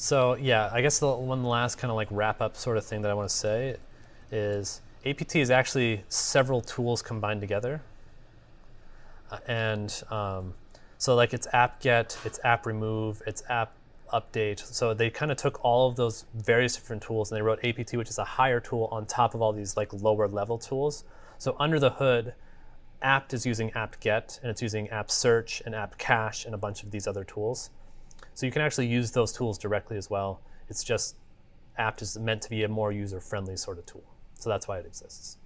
So yeah, I guess the one last kind of like wrap up sort of thing that I want to say is APT is actually several tools combined together. And so like it's apt-get, it's app-remove, it's app-update. So they kind of took all of those various different tools and they wrote APT, which is a higher tool on top of all these like lower level tools. So under the hood, apt is using apt-get and it's using app-search and app-cache and a bunch of these other tools. So you can actually use those tools directly as well. It's just apt is meant to be a more user-friendly sort of tool. So that's why it exists.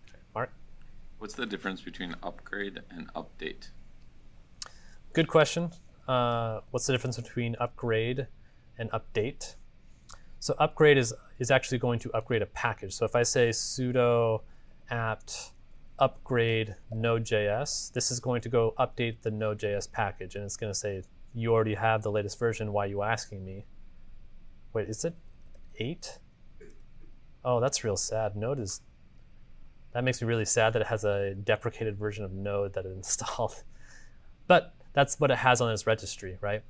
Okay. Mark? What's the difference between upgrade and update? Good question. What's the difference between upgrade and update? So upgrade is actually going to upgrade a package. So if I say sudo apt upgrade Node.js, this is going to go update the Node.js package, and it's going to say, you already have the latest version, why are you asking me? Wait, is it 8? Oh, that's real sad. That makes me really sad that it has a deprecated version of Node that it installed. But that's what it has on its registry, right?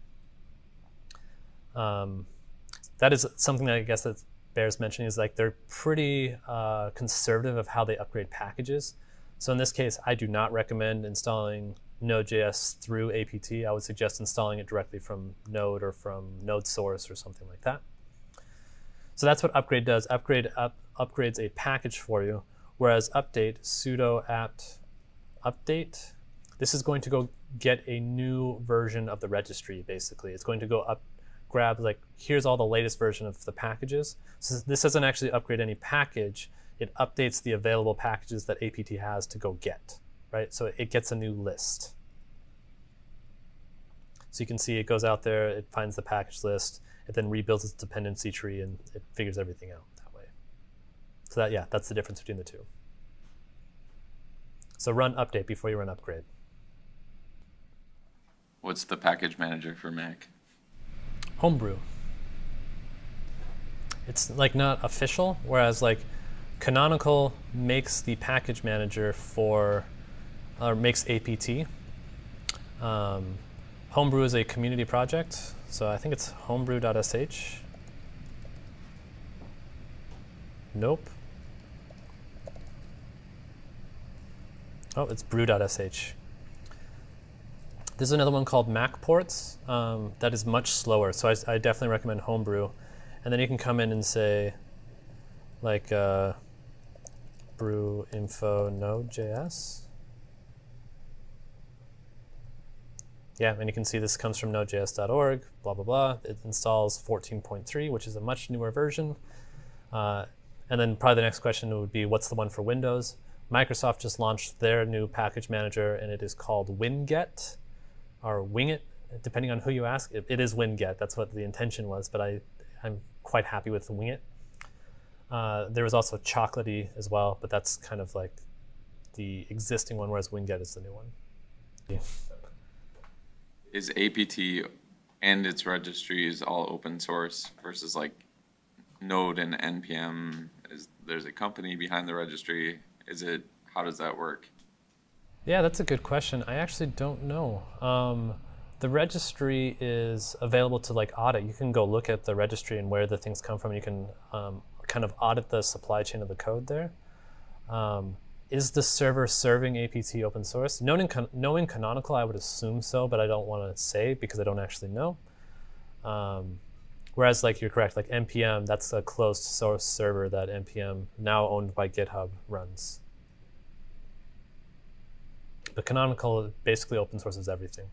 That is something that I guess that bears mentioning is like they're pretty conservative of how they upgrade packages. So in this case, I do not recommend installing Node.js through APT. I would suggest installing it directly from Node or from Node source or something like that. So that's what upgrade does. Upgrade upgrades a package for you, whereas update, sudo apt update, this is going to go get a new version of the registry, basically. It's going to go grab, like, here's all the latest version of the packages. So this doesn't actually upgrade any package. It updates the available packages that APT has to go get, right? So it gets a new list. So you can see it goes out there, it finds the package list, it then rebuilds its dependency tree, and it figures everything out that way. So that, yeah, that's the difference between the two. So run update before you run upgrade. What's the package manager for Mac? Homebrew. It's like not official, whereas like Canonical makes the package manager for, or makes APT. Homebrew is a community project, so I think it's homebrew.sh. Nope. Oh, it's brew.sh. There's another one called MacPorts that is much slower, so I definitely recommend Homebrew. And then you can come in and say, like, brew info node.js. Yeah, and you can see this comes from nodejs.org, blah, blah, blah. It installs 14.3, which is a much newer version. And then probably the next question would be, what's the one for Windows? Microsoft just launched their new package manager, and it is called Winget, or Wingit, depending on who you ask. It is Winget, that's what the intention was, but I'm quite happy with Wingit. There was also Chocolatey as well, but that's kind of like the existing one, whereas Winget is the new one. Yeah. Is APT and its registries all open source versus like Node and NPM? There's a company behind the registry? How does that work? Yeah, that's a good question. I actually don't know. The registry is available to like audit. You can go look at the registry and where the things come from. You can kind of audit the supply chain of the code there. Is the server serving APT open source? Knowing Canonical, I would assume so, but I don't want to say because I don't actually know. Whereas, like, you're correct, like NPM, that's a closed source server that NPM, now owned by GitHub, runs. But Canonical basically open sources everything.